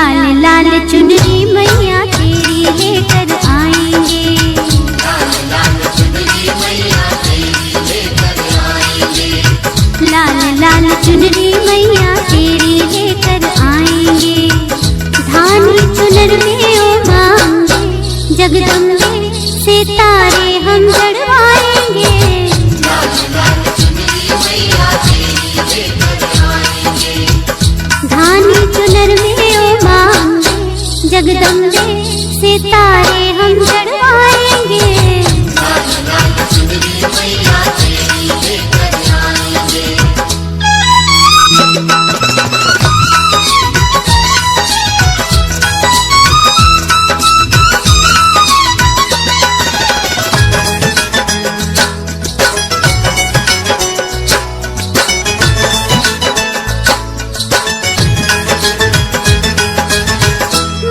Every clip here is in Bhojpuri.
लाल लाल चुनरी मैया तेरी लेकर आएंगे। लाल लाल चुनरी मैया तेरी लेकर आएंगे। लाल लाल चुनरी मैया तेरी लेकर आएंगे। धानी चुनर में ओ मांगे जगदम्बे सितारे हम जड़वाएंगे। लाल लाल चुनरी मैया तेरी लेकर आएंगे। धानी चुनर में ओ मांगे जगदम्बे सितारे हम जड़वाएंगे। लाल लाल चुनरी मैया तेरी लेकर आएंगे।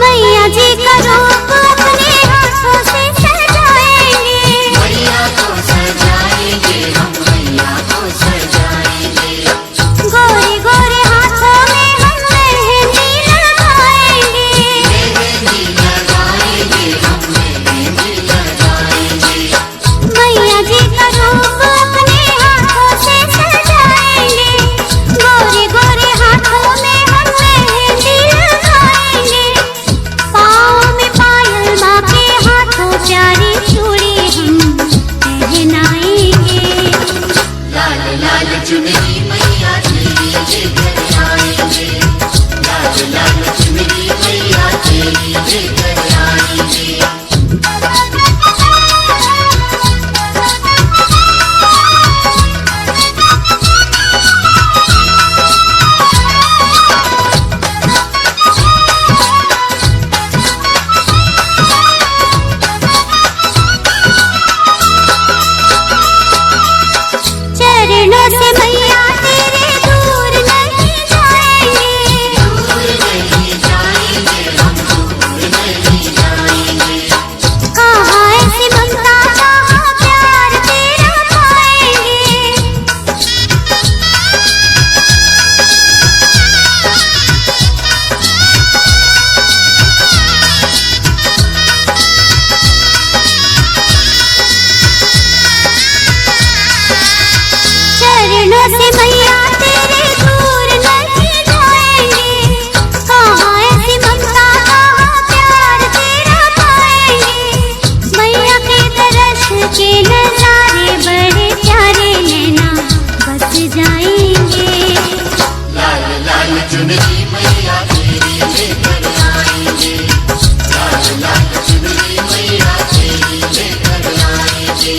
मैया जी का रूप अपने हाथों से सजाएंगे। मैया को सजाएंगे हम मैया को सजाएंगे। गोरे गोरे हाथों में हम मेहंदी लगाएंगे। मेहंदी लगाएंगे हम मेहंदी लगाएंगे। मैया जी का रूप अपने हाथों से सजाएंगे। गोरे गोरे हाथों में हम मेहंदी लगाएंगे। पाँव में पायल माँ के हाथों प्यारी चूड़ी हम पहनाएंगे। लाल लाल चुनरी मैया तेरी लेकर आएंगे। लाल लाल चुनरी मैया तेरी लेकर आएंगे। चरणों से मैया तेरे दूर नहीं जाएंगे। दूर नहीं जाएंगे हम दूर नहीं जाएंगे। कहाँ ऐसी ममता कहाँ प्यार तेरा पाएंगे। चरणों से मैया तेरे दूर नहीं जाएंगे। कहाँ ऐसी ममता कहाँ प्यार तेरा पाएंगे। मैया के दरस के नजारे बड़े प्यारे नैना बस जाएंगे। लाल लाल चुनरी मैया तेरी लेकर आएंगे। लाल लाल चुनरी मैया तेरी लेकर आएंगे।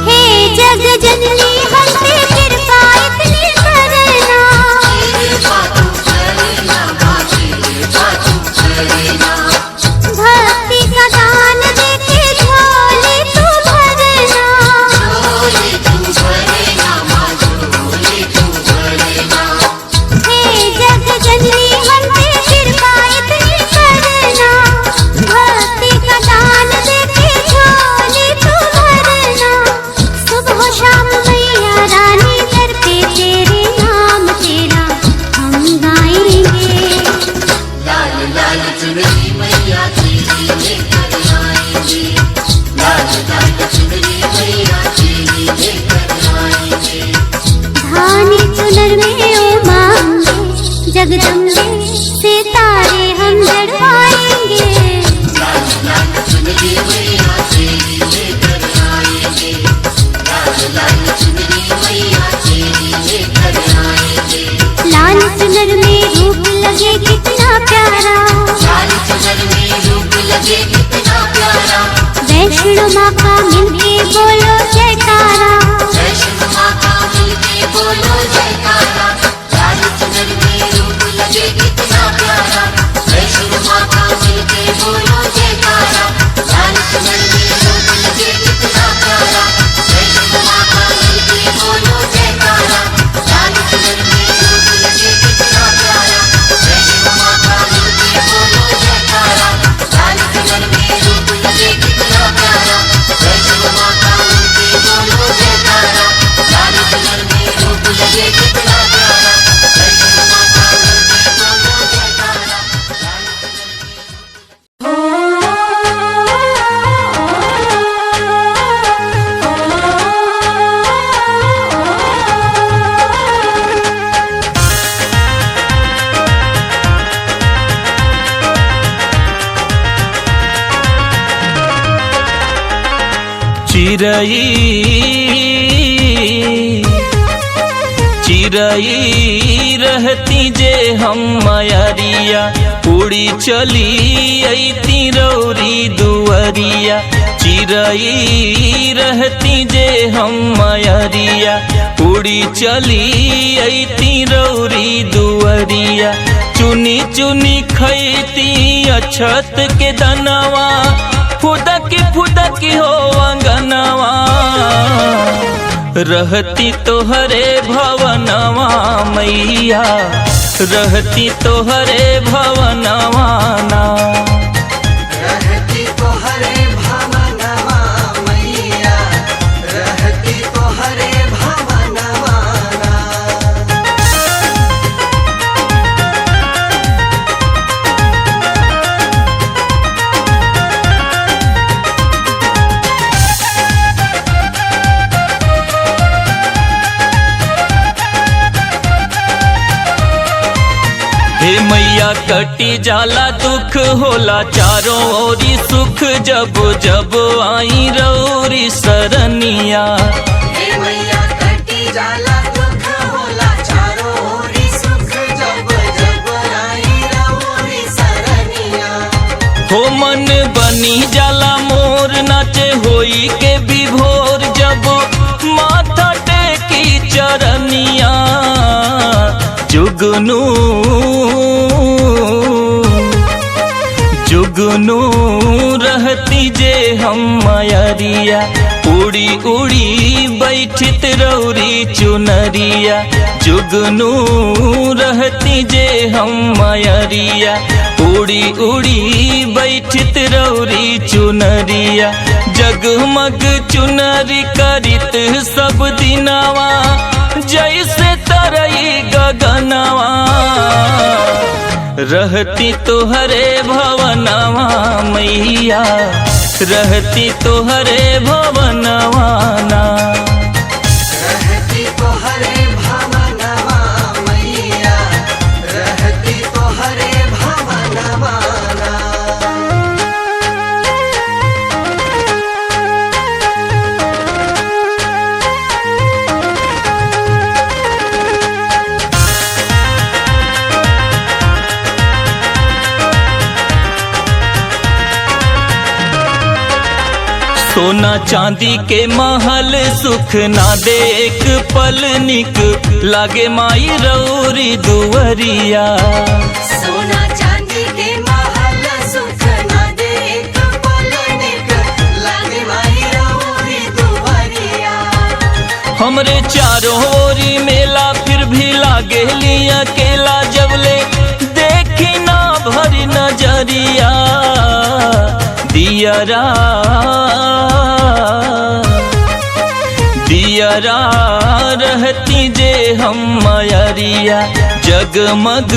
हे जग जननी हम पे कृपा इतनी करना। कृपा तू करना माँ कृपा तू करना। भक्ति का दान देके झोली तू भरना। झोली तू भरना माँ झोली तू भरना। हे जग जननी हम पे कृपा इतनी करना। भक्ति का दान देके झोली तू भरना। सुबह शाम मैया रानी दर पे तेरे नाम तेरा हम गाएंगे। लाल लाल चुनरी मैया तेरी लेकर आएंगे। लाल लाल चुनरी मैया तेरी लेकर आएंगे। धानी चुनर में ओ मांगे जगदम्बे सितारे हम जड़वाएंगे। लाल लाल चुनरी मैया तेरी लेकर आएंगे। लाल लाल चुनरी मैया तेरी लेकर आएंगे। लाल चुनर में रूप लगे कितना प्यारा। लाल चुनर में रूप लगे कितना प्यारा। वैष्णो माँ का मिलके बोलो जयकारा। वैष्णो माँ का मिलके बोलो जयकारा। लाल चुनर में रूप लगे कितना प्यारा। वैष्णो माँ का मिलके बोलो जयकारा। लाल चुनर में रूप लगे कितना प्यारा। वैष्णो माँ का मिलके बोलो जयकारा। चिरई रहती जे हम मयरिया, उड़ी चली अइती रौरी दुअरिया। चिरई रहती जे हम मयरिया, उड़ी चली अइती रौरी दुअरिया। चुनी चुनी खैती अछत के दनवा, फुदकी फुदकी हो अंगनवा। रहती तोहरे भवनवा मैया, रहती तोहरे भवनवा ना। रहती तोहरे भवनवा मैया, रहती तोहरे भवनवा ना। हे मैया कटी जाला दुख, होला चारों ओरी सुख, जब जब आई रौरी सरनिया। हे मैया कटी जाला दुख, होला चारों ओरी सुख, जब जब आई रौरी सरनिया। हो मन बनी जाला मोर, नाचे होई के विभोर, जब माथा टेकी चरनिया। जुगनू जुगनू रहती जे हम मयरिया, उड़ी उड़ी बैठित रौरी चुनरिया। जुगनू रहती जे हम मयरिया, उड़ी उड़ी बैठित रौरी चुनरिया। जगमग चुनरी करित सब दिनवा, जैसे तरई गगनवा। रहती तोहरे भवनवा मैया, रहती तोहरे भवनवा ना। रहती तोहरे भवनवा मैया, रहती तोहरे भवनवा ना। सोना चांदी के महल सुख ना दे एक पल, निक लागे माई रौरी दुअरिया। सोना चांदी के महल सुख ना दे एक पल, निक लागे माई रौरी दुअरिया। हमरे चारों ओरी मेला, फिर भी लागे लिया अकेला, जबले देखी ना भरी नजरिया। दियरा दियरा रहती जे हम मयरिया, जगमग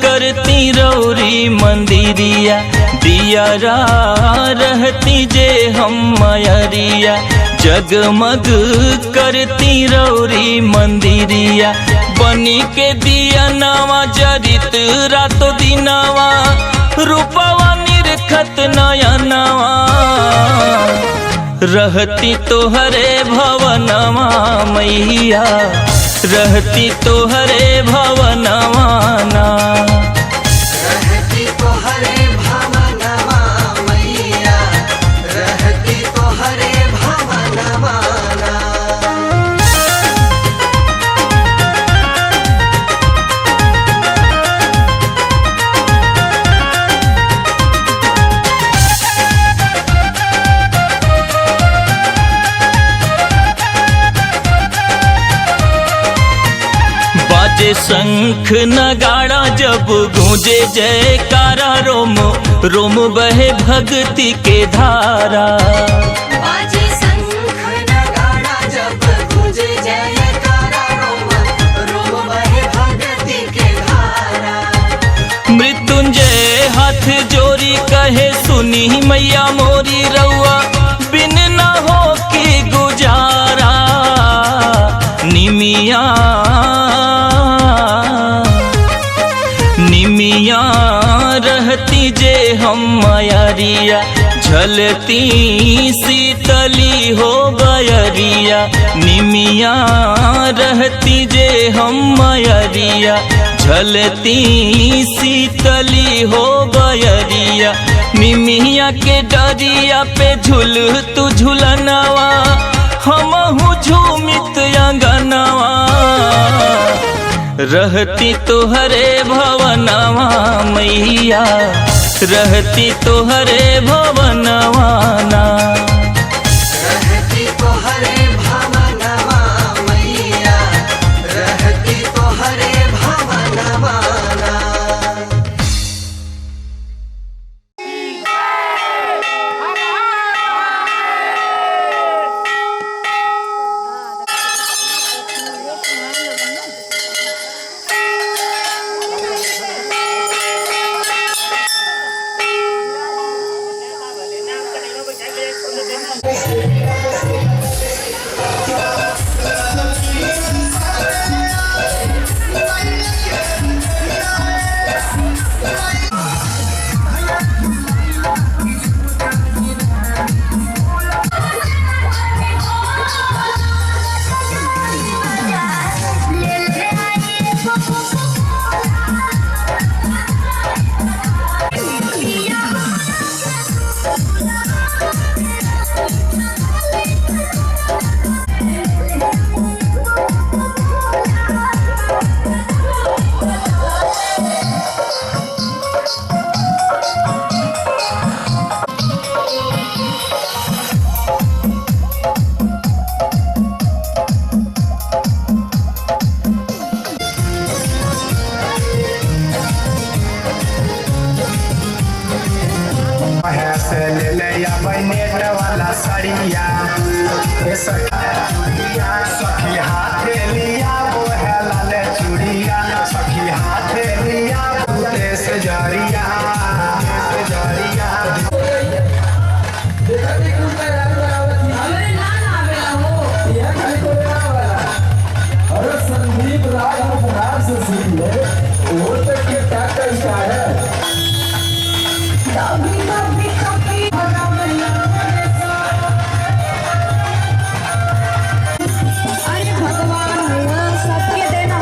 करती रौरी मंदिरिया। दियरा रहती जे हम मयरिया, जगमग करती रौरी मंदिरिया। बनी के दिया नवा जरित रातो दिनवा, रूपवा निरखत नयनवा। रहती तोहरे भवनवा मैया, रहती तोहरे भवनवा ना। रहती तोहरे भवनवा मैया, रहती तोहरे भवनवा ना। बाजे शंख नगाड़ा जब गूंजे जयकारा, रोम रोम बहे भक्ति के धारा। बाजे शंख नगाड़ा जब गूंजे जयकारा, रोम रोम बहे भक्ति के धारा। मृत्युंजय हाथ जोड़ी कहे सुनी मैया मोरी, रउआ बिन न हो की गुजारा। निमिया निमिया रहती जे हम मयरिया, झलती शीतली हो बयरिया निमिया रहती जे हम मयरिया। झलती शीतली हो बयरिया निमिया के डरिया पे झूल तू झूलनवा हमहू झूमित अंगनवा। रहती तोहरे भवनवा मैया रहती तोहरे भवनवा ना। रहती तो हरे भवनवा मैया रहती तो हरे भवनवा ना। सखी हाथे लिया वो है लाल चूड़िया। सखी हाथे लिया देश जरिया जरिया। अरे संदीप राज मुखनार से सीख ले वो तक के क्या कहता है। अरे भगवान सबके देना।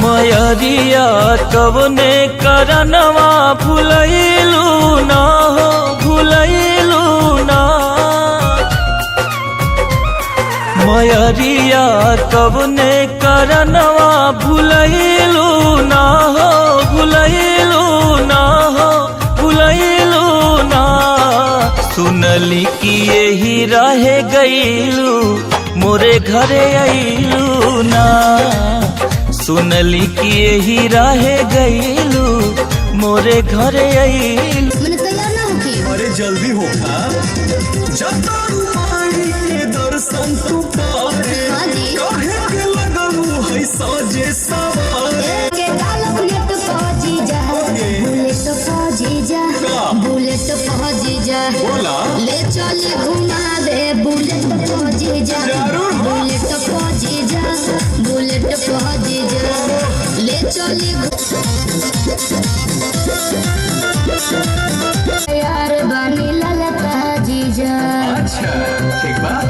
मयरिया कवने करनवा भुलैलू ना हो भुलैलू ना। मयरिया कवने करनवा भुलैलू ना हो भुलैलू ना हो भुलैलू ना। सुनली कि यही रहे गईलू मोरे घरे अइलू ना। सुनली कि यही रहे गईलू मोरे घरे अइलू। मैंने तैयार ना होगी। अरे जल्दी होगा जब माई के दर्शन तू पाए हाँ जी। काहे के लगलू है साजे सवारे। के डाल बुलेट पहुंची जा बुलेट पहुंची जा बुलेट पहुंची जा। बोला ले चली घुमा दे बुलेट पहुंची जा जरूर। बुलेट पहुंची जा बुलेट पहुंची जा। ले चली यार बनी ललता जीजा। अच्छा ठीक बात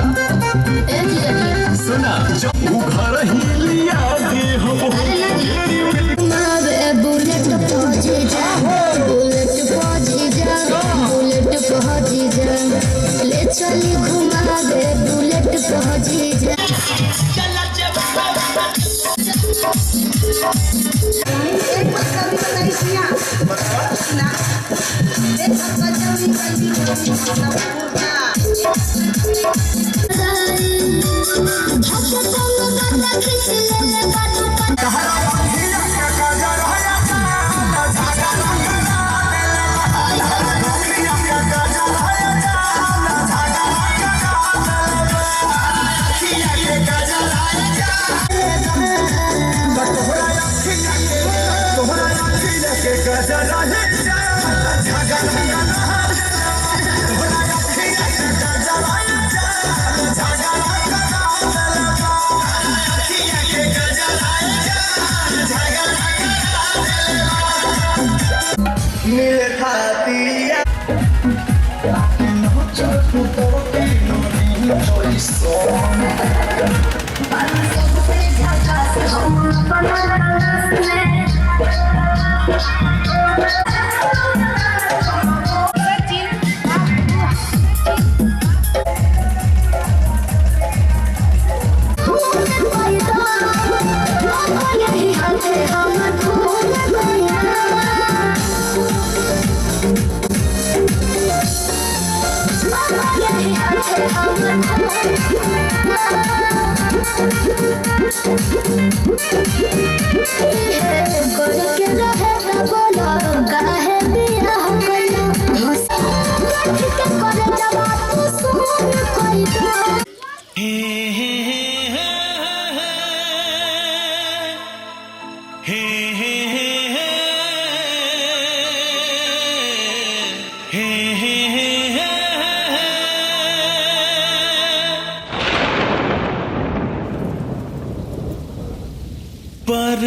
ए जीजा जी सुना जब तू घर ही लिया दे हम अरे लगी मावे बुलेट पहुंची जा बुलेट पहुंची जा बुलेट पहुंची जा। ले चली घुमा दे बुलेट पहुंची जा।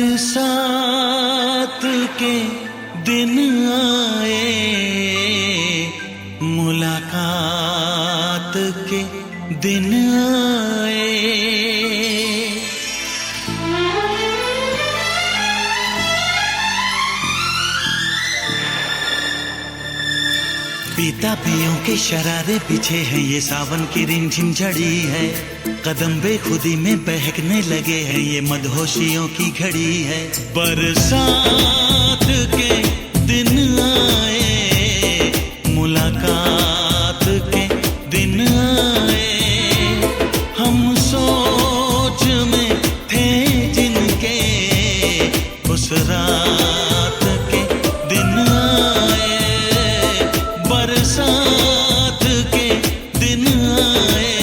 बरसात के दिन आए, मुलाकात के दिन आए। पीता पियों के शरारे पीछे हैं, ये सावन की रिमझिम झड़ी है। कदम बेखुदी में बहकने लगे हैं, ये मदहोशियों की घड़ी है। बरसात के दिन आए, मुलाकात के दिन आए। हम सोच में थे जिनके, उस रात के दिन आए। बरसात के दिन आए,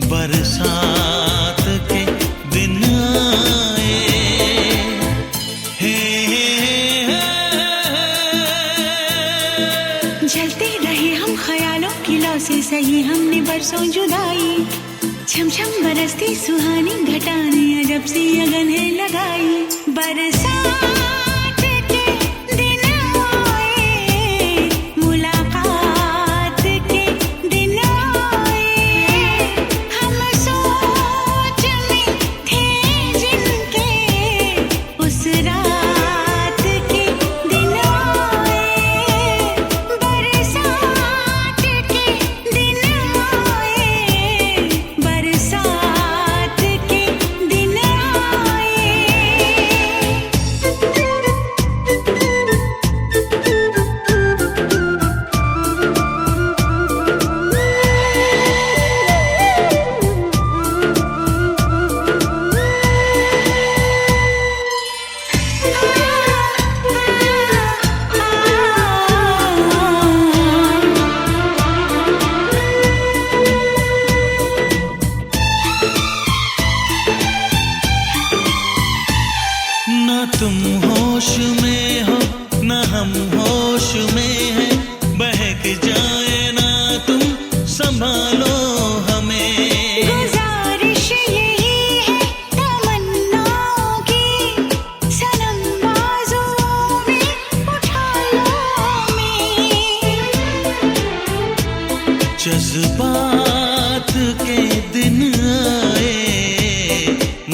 बरसात के दिन आए। हे जलते रहे हम ख्यालों की लौ से, सही हमने बरसों जुदाई। छम छम बरसती सुहानी घटाने, अजब सी अगन है लगाई। बरसात के दिन आए, मुलाकात के दिन आए। हम सोच में थे जिनके, उस रात के दिन आए। बरसात के दिन आए, बरसात के दिन आए। न तुम होश में हो, न हम होश में हैं। बहक जाए ना तुम, संभालो हमें। गुजारिश यही है तमन्नाओं की, सनम बाजुओं में उठा लो हमें। जज्बात के दिन आए,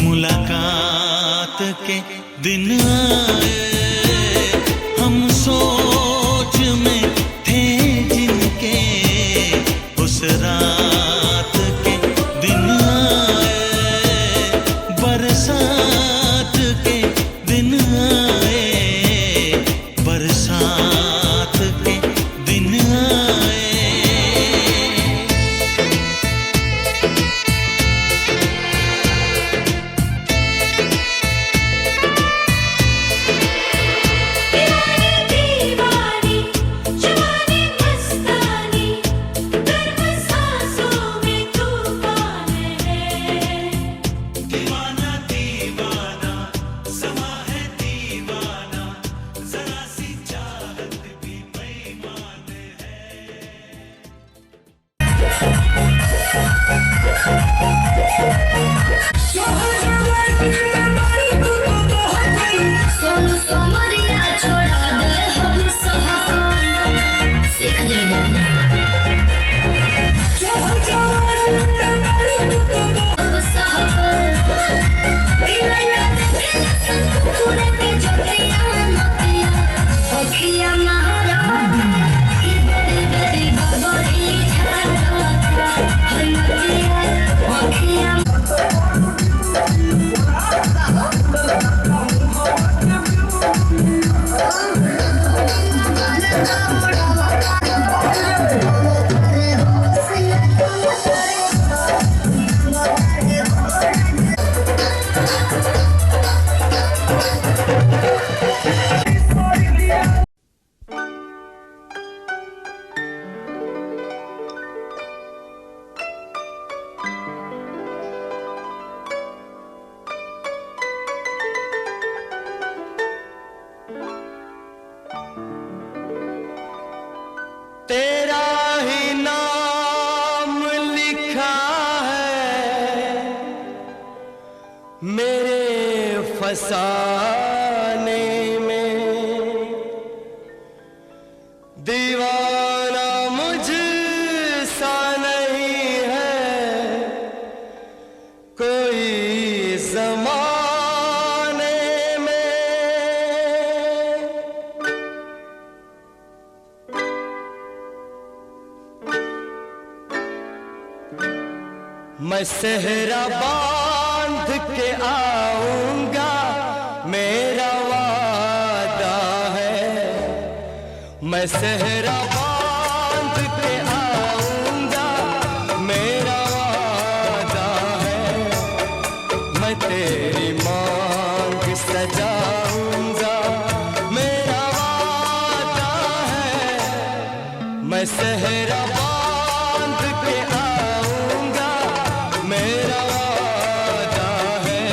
मुलाकात के दिन आए। हम सोच में थे जिनके, उस रात के दिन आए। बरसात के दिन आए, बरसात के दिन आए। तेरा ही नाम लिखा है मेरे फसाने में, दीवाना मुझसा नहीं है कोई ज़माने में। मैं सेहरा बांध के आऊंगा मेरा वादा है, मैं सेहरा बांध के आऊंगा मेरा वादा है, मैं तेरी मांग सजाऊंगा मेरा वादा है, मैं सेहरा बांध के आऊंगा मेरा वादा है,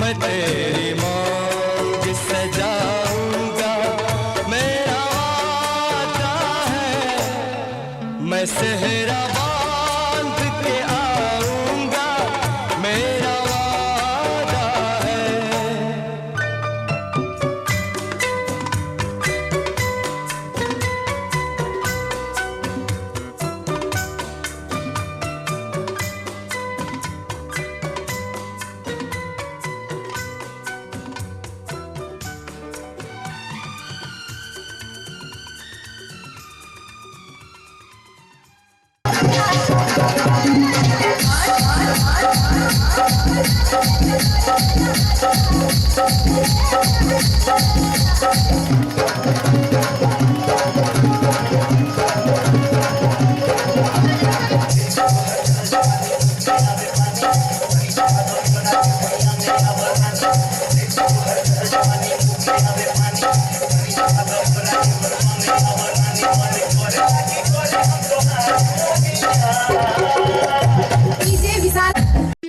मैं तेरी मांग सजाऊंगा मेरा वादा है, मैं सेहरा बांध के आऊंगा मेरा वादा है।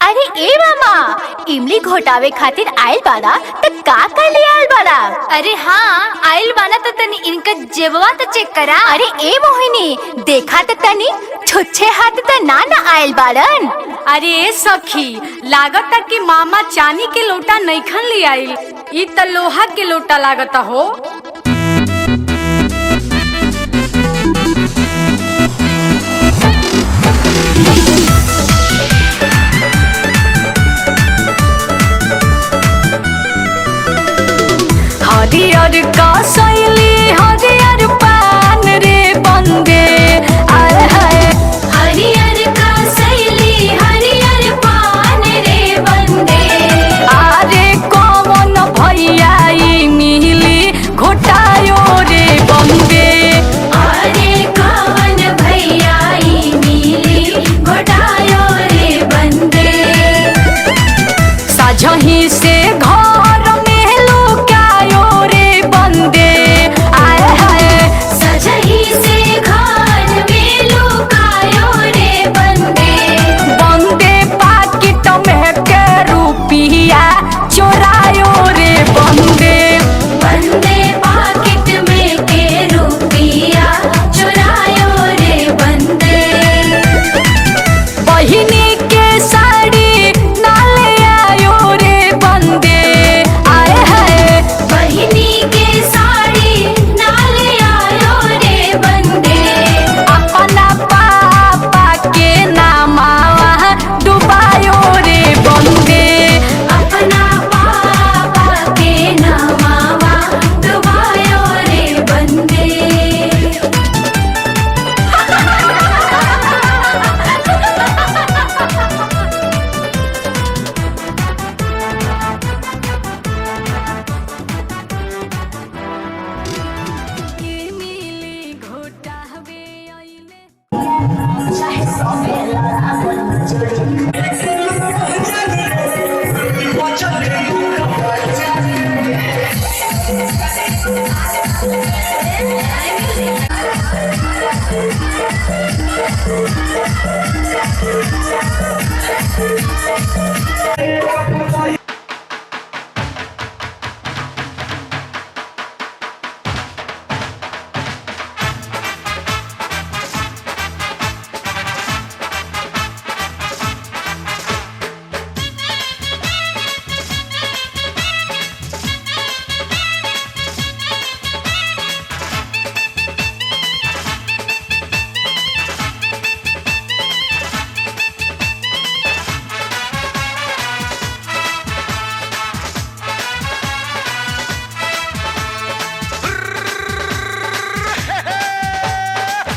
अरे ए मामा, इमली घोटावे खातिर आयल बाड़ा त का कर ले आयल बाड़ा? अरे हाँ आयल बाड़ा त तनी इनका जेबवा त चेक करा। अरे ए मोहिनी देखा त तनी छुच्छे हाथ त ना आयल बाड़न। अरे ए सखी लागता कि मामा चांदी के लोटा नईखन ले आइल, ई त लोहा के लोटा लागता हो। हरियर का सैली हरियर पान रे बंदे, आय हाय हरियर का सैली हरियर पान रे बंदे, आरे कौन भैया ई मिली घोट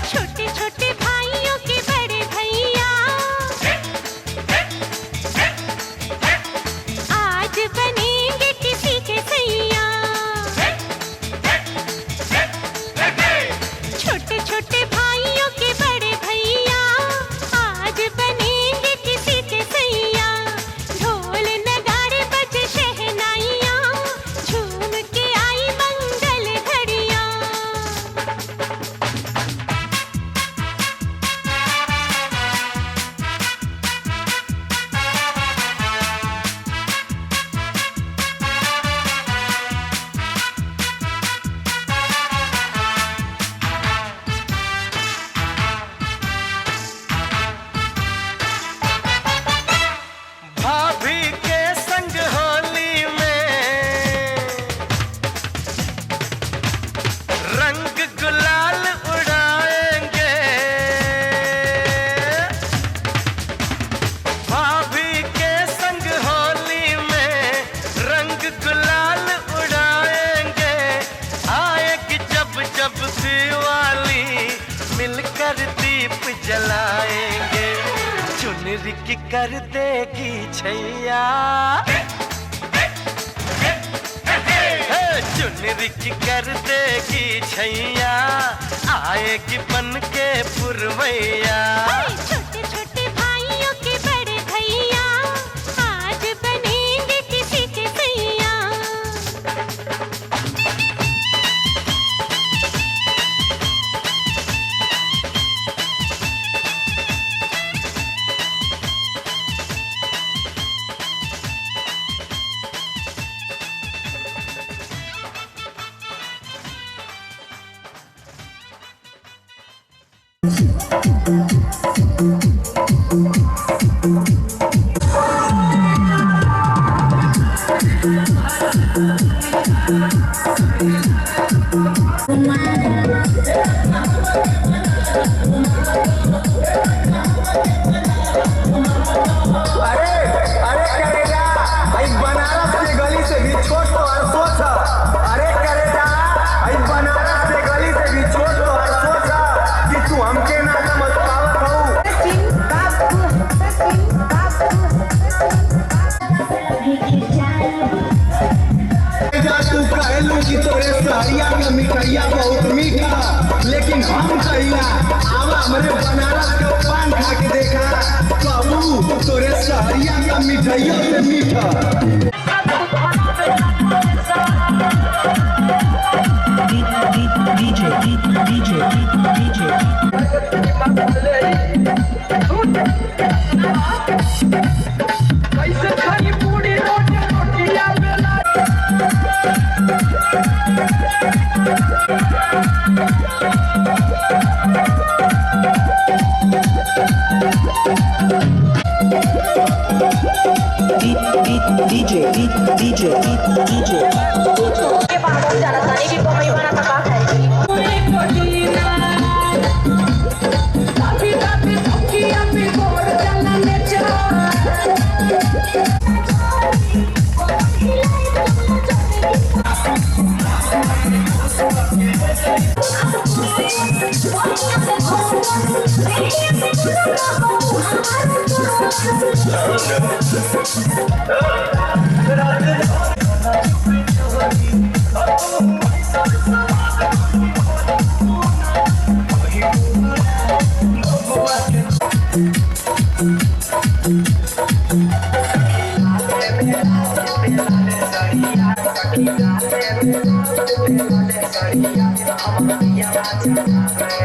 छोटे छोटे भाइयों के बड़े भैया आज बनेंगे किसी के सैया। छोटे छोटे भाइयों के बड़े भैया आज बनेंगे किसी के सैया। ढोल नगाड़े बजे शहनाइयाँ झूम के आई मंगल घड़ियाँ। भाभी के संग होली में रंग गुलाल उड़ाएंगे। भाभी के संग होली में रंग गुलाल उड़ाएंगे। आएगी जब जब दिवाली मिलकर दीप जलाएंगे। चुनरी की कर देगी छैया, चुनरी की कर देगी छैया। आएगी बन के पुरवैया। छोटे छोटे भाइयों के बड़े भैया आज बनेंगे किसी के सैया। अरे अरे करेजा, भाई बनारस के गली से भी छोट तो हर सोच। अरे करेजा, भाई बनारस के गली से भी छोट तो हर सोच कि तू हमके ना समझ पावत हूँ। तू कहलू कि तोरे सहरिया में मिठाइया बहुत मीठा, लेकिन हम कहिला आवा हमरे बनारस के पान खा के देखा कहू तोरे सहरिया का मिठाइयों से मीठा। कैसे खाई पूरी रोटी रोटियां बेला।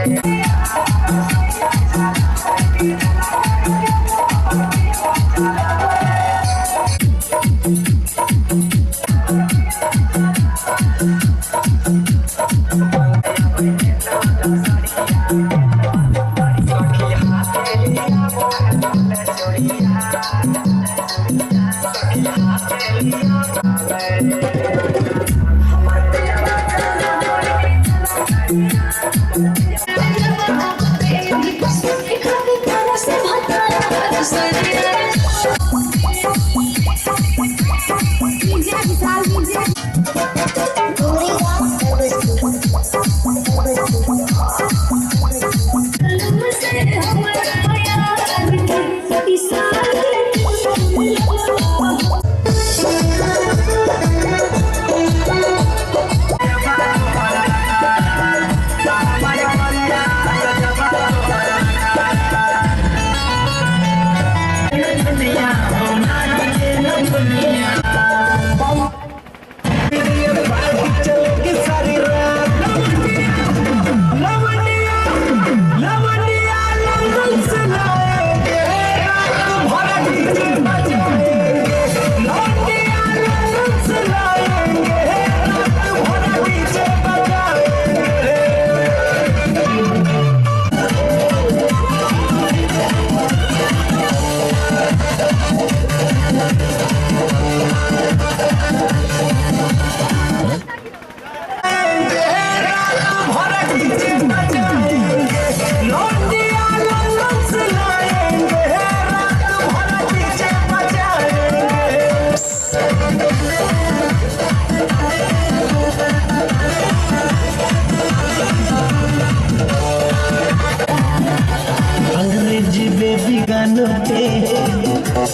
Thank you. चलेगी सारी रात लवंडिया लवंडिया लंदन से लाएंगे रात भर डीजे बजाएंगे लवंडिया लंदन से लाएंगे रात भर डीजे बजाएंगे अंग्रेजी बेबी गानों पे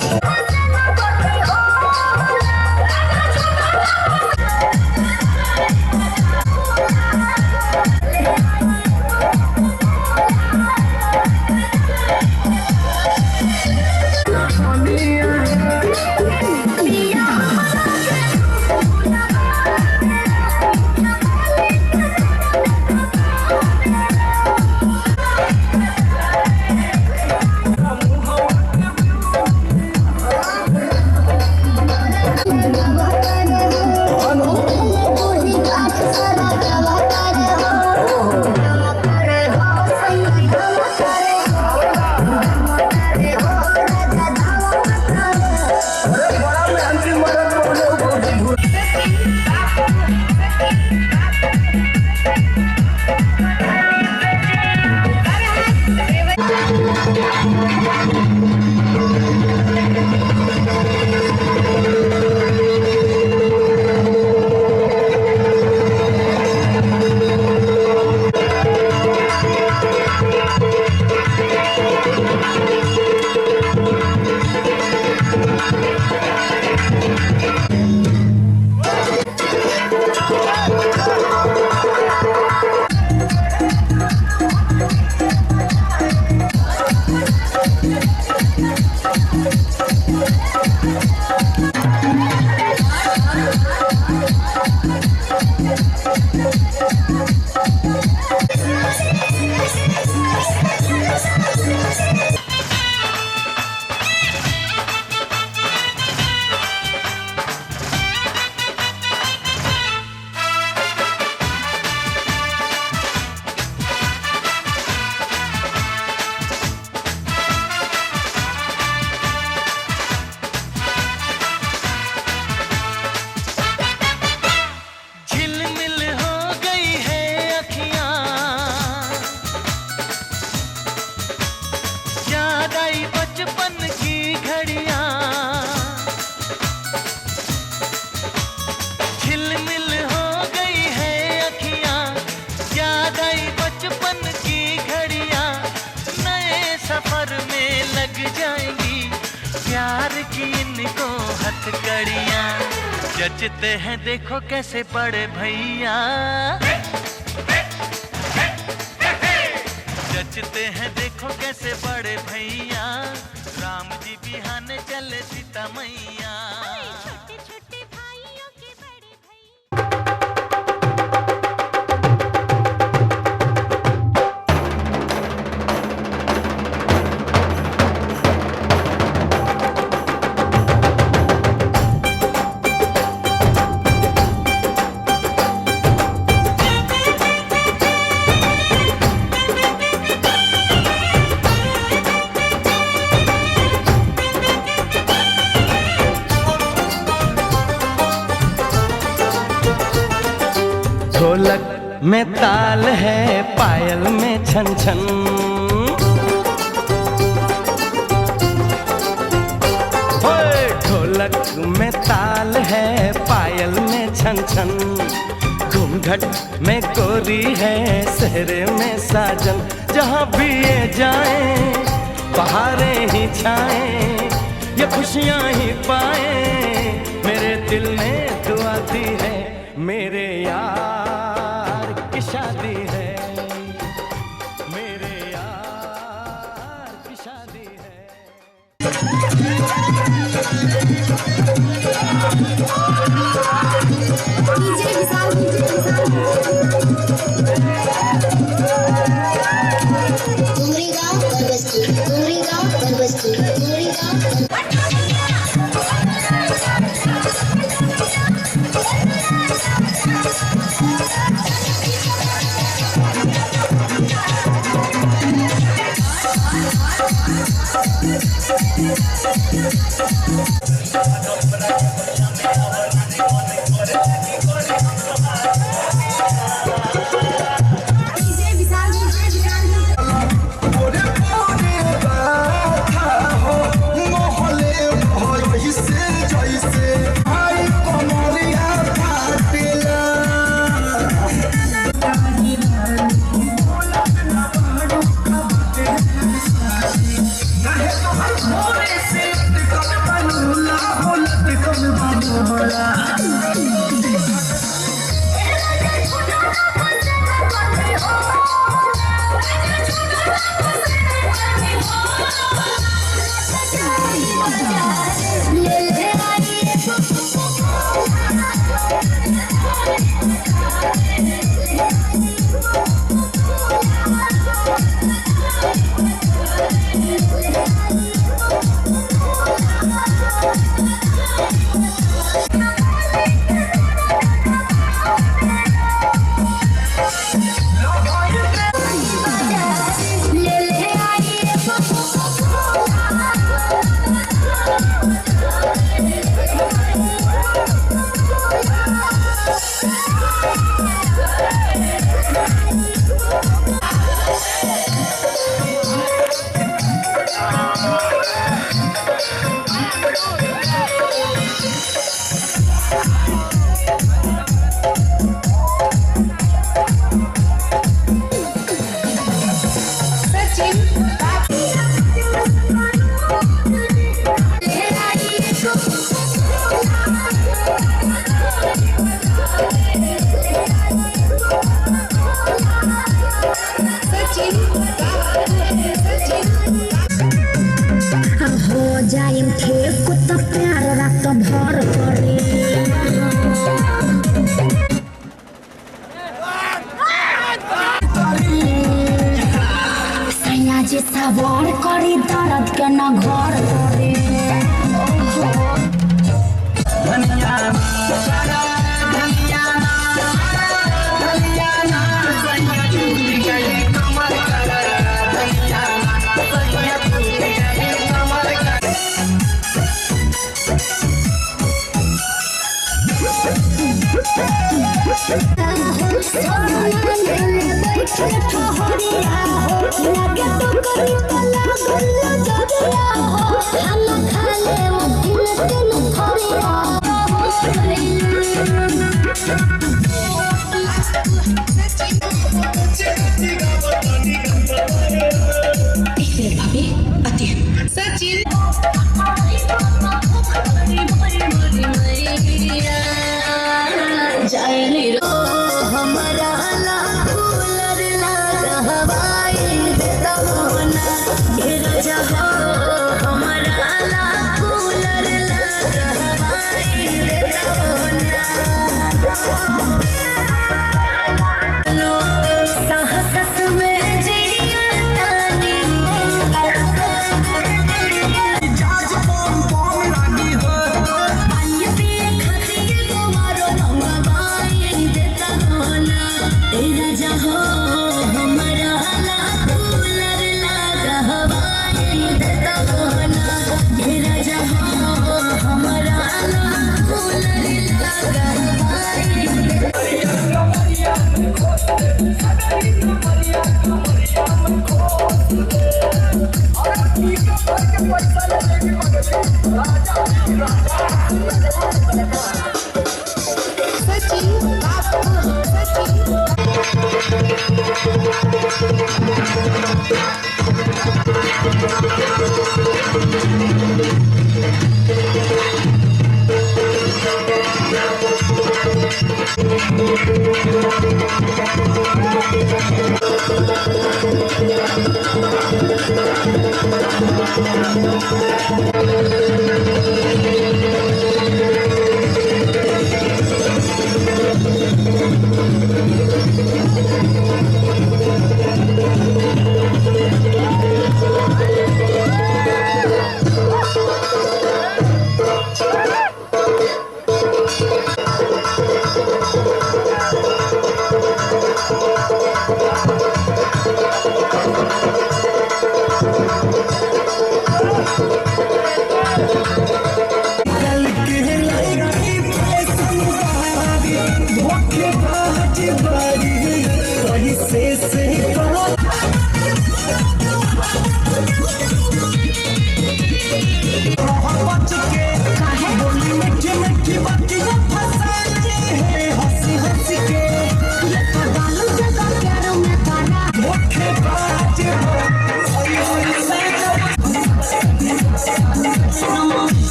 जचते हैं देखो कैसे बड़े भैया जचते हैं देखो कैसे बड़े भैया राम जी बिहाने चले सीता मैया छोटे छोटे भाइयों के बड़े भैया ढोलक में ताल है पायल में छन छन ओए ढोलक में ताल है पायल में छन छन घूंघट में गोरी है सहरे में साजन जहाँ भी ये जाए बहारें ही छाए ये खुशियाँ ही पाए मेरे दिल में दुआ दी है मेरे यार की शादी है मेरे यार की शादी है ओरे ओरे बाथा हो मोहले भई से जैसे आई कमरिया फाटेला काहे तो मोरे से कल बनूला होलत कल बनूला हो जाइम ठेक तो प्यार रात भर करे सैया जी सवार करी दर्द के न घर करे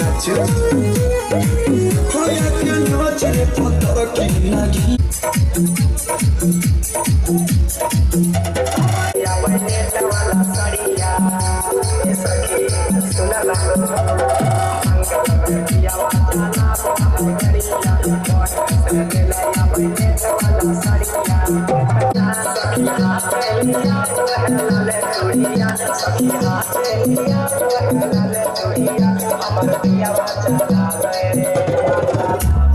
नाच होया के नाच रे पतर की लागी या बने वाला साड़िया ए सखी सुना ला अंकल या वाला ना करिया बहुत से ले या बने वाला साड़िया सखी हाथ लिया ले चूड़िया सखी हाथ लिया ले चूड़िया हमर पिया चला रे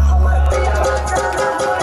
हमर पिया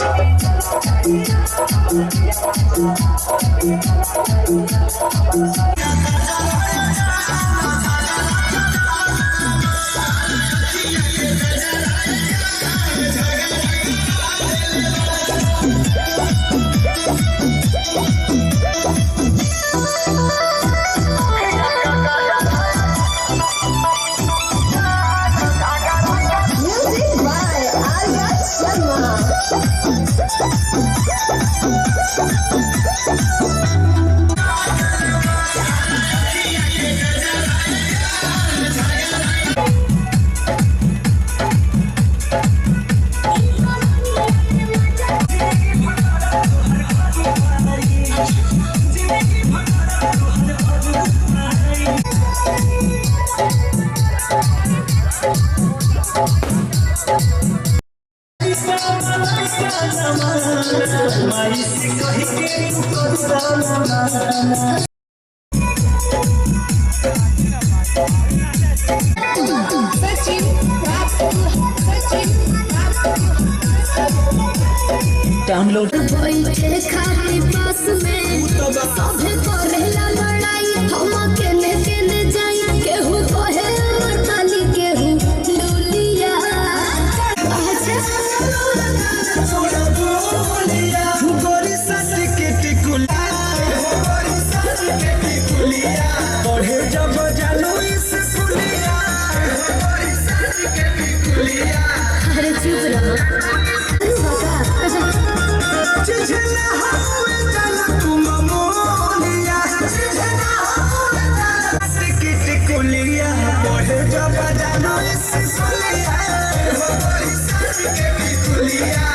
डाउनलोड बैठे खाली पास में सभे करेला लड़ाई हम अकेले केने जाई केहू कहे अमरताली केहू लुलिया गोरी सस के टिकुलिया पढ़े जब जानो इस कुलिया गोरी सस के टिकुलिया अरे चुप रहो चिझना हुए चला तुम मोलिया चिझना हुए चला सस के टिकुलिया पढ़े जब जानो इस कुलिया गोरी सस के टिकुलिया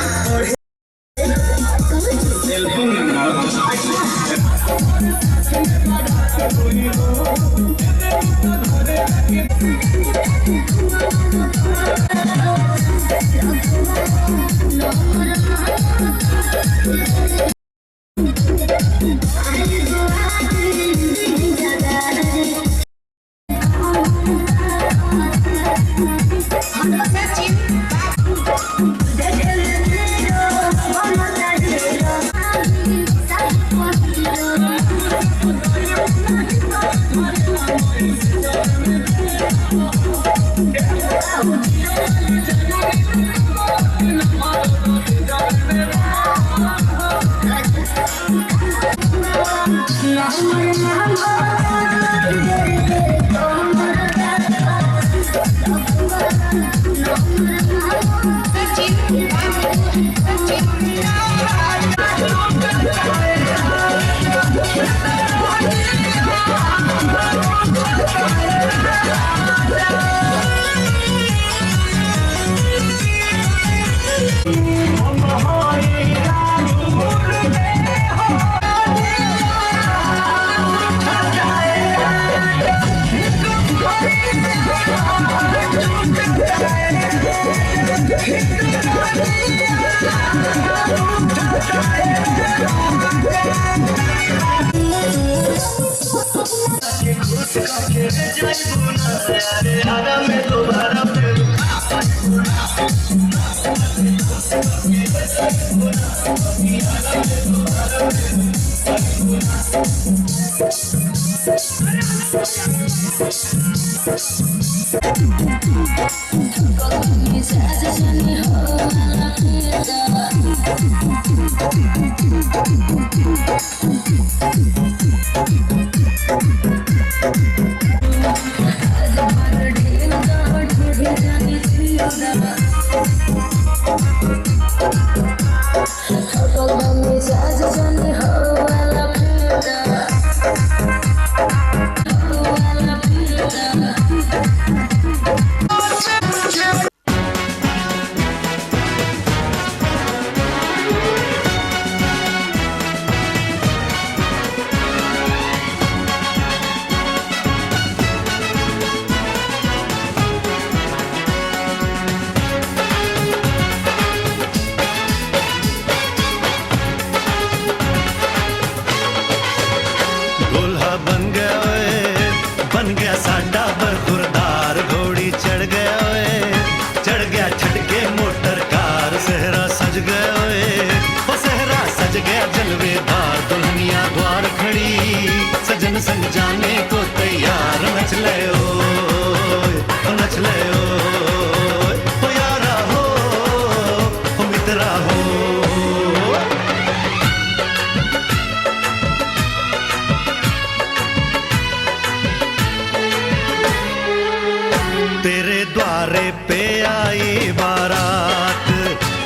पे आई बारात,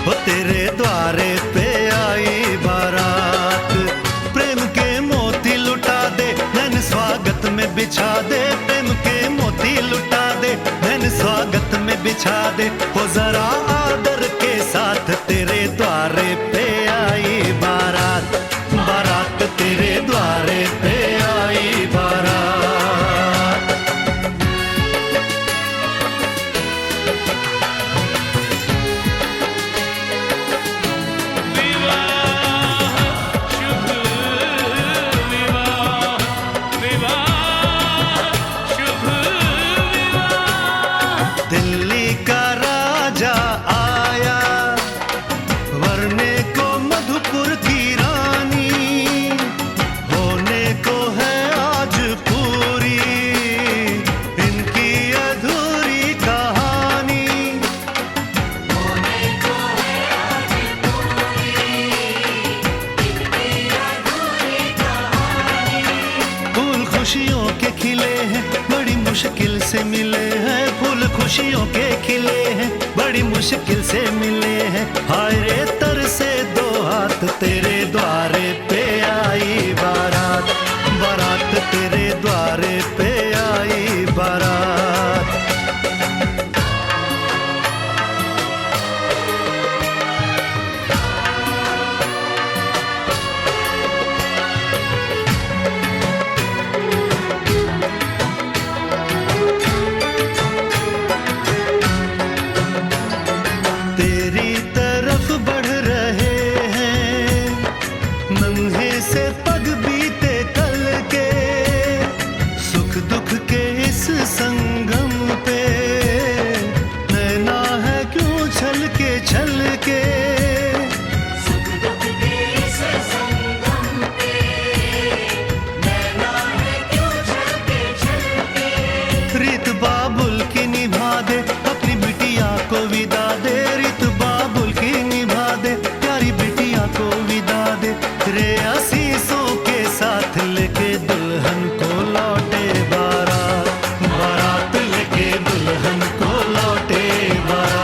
वो तेरे द्वारे पे आई बारात। प्रेम के मोती लुटा दे, नैन स्वागत में बिछा दे। प्रेम के मोती लुटा दे, नैन स्वागत में बिछा दे। वो जरा आदर के साथ तेरे द्वारे पे आई बारात, बारात तेरे द्वारे पे आई बारात। दिल्ली का राजा आया, वरने को मधुपुर की रानी, होने को है आज पूरी इनकी अधूरी कहानी। होने को है आज पूरी इनकी अधूरी कहानी। फूल खुशियों के खिले हैं, बड़ी मुश्किल से मिले हैं। फूल खुशियों के खिले हैं, बड़ी मुश्किल से मिले हैं। हाय रे तर से दो हाथ, तेरे द्वारे पे आई बारात, बारात तेरे द्वारे पे आई बारात। तेरी तरफ बढ़ रहे हैं नन्हे से पग बीते कल के, सुख दुख के इस संगम पे नैना है क्यों छल के। सुख दुख के इस संगम पे नैना है क्यों छल के। रीत बाबुल की निभा दे, अपनी बिटिया को विदा दे। रीत बाबुल की निभा दे, प्यारी बिटिया को विदा दे। रे आशीषों के साथ लेके दुल्हन को लौटे बारात, बारात लेके दुल्हन को लौटे बारात।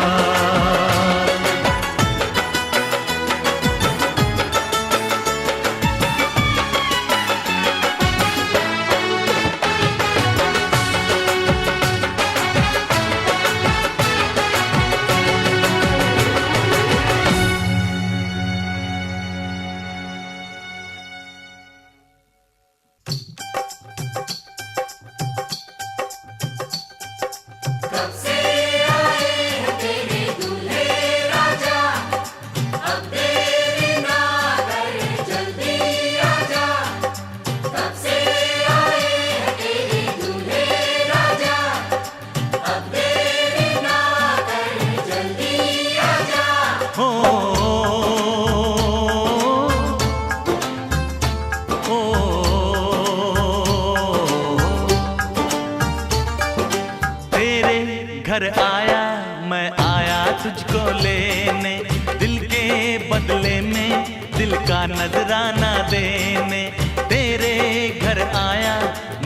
घर आया मैं आया तुझको लेने, दिल के बदले में दिल का नजराना देने। तेरे घर आया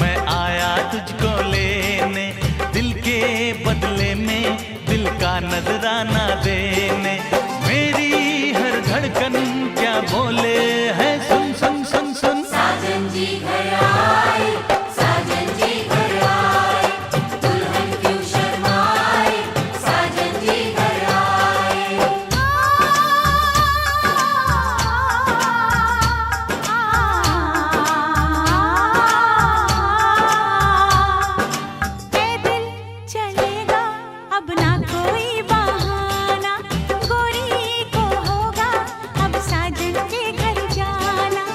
मैं आया तुझको लेने, दिल के बदले में दिल का नजराना देने। मेरी हर धड़कन क्या बोले है, सुन सुन सुन सुन। साजन जी घर आए, साजन जी घर आए, दुल्हन क्यों शर्माए, साजन जी घर आए। पैदल चलेगा अब ना कोई बहाना, गोरी को होगा अब साजन के घर जाना।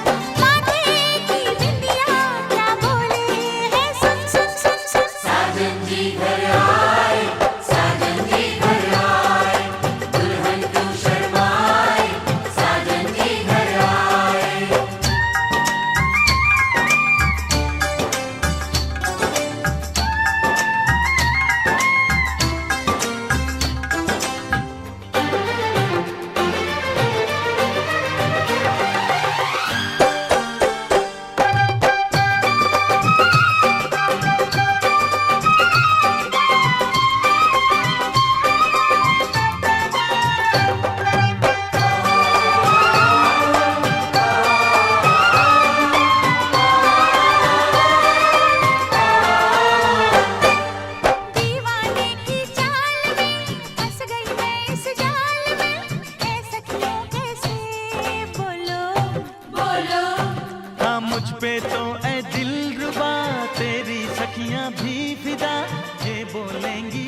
पे तो ए दिल रुबा तेरी सखियां भी फिदा, ये बोलेंगी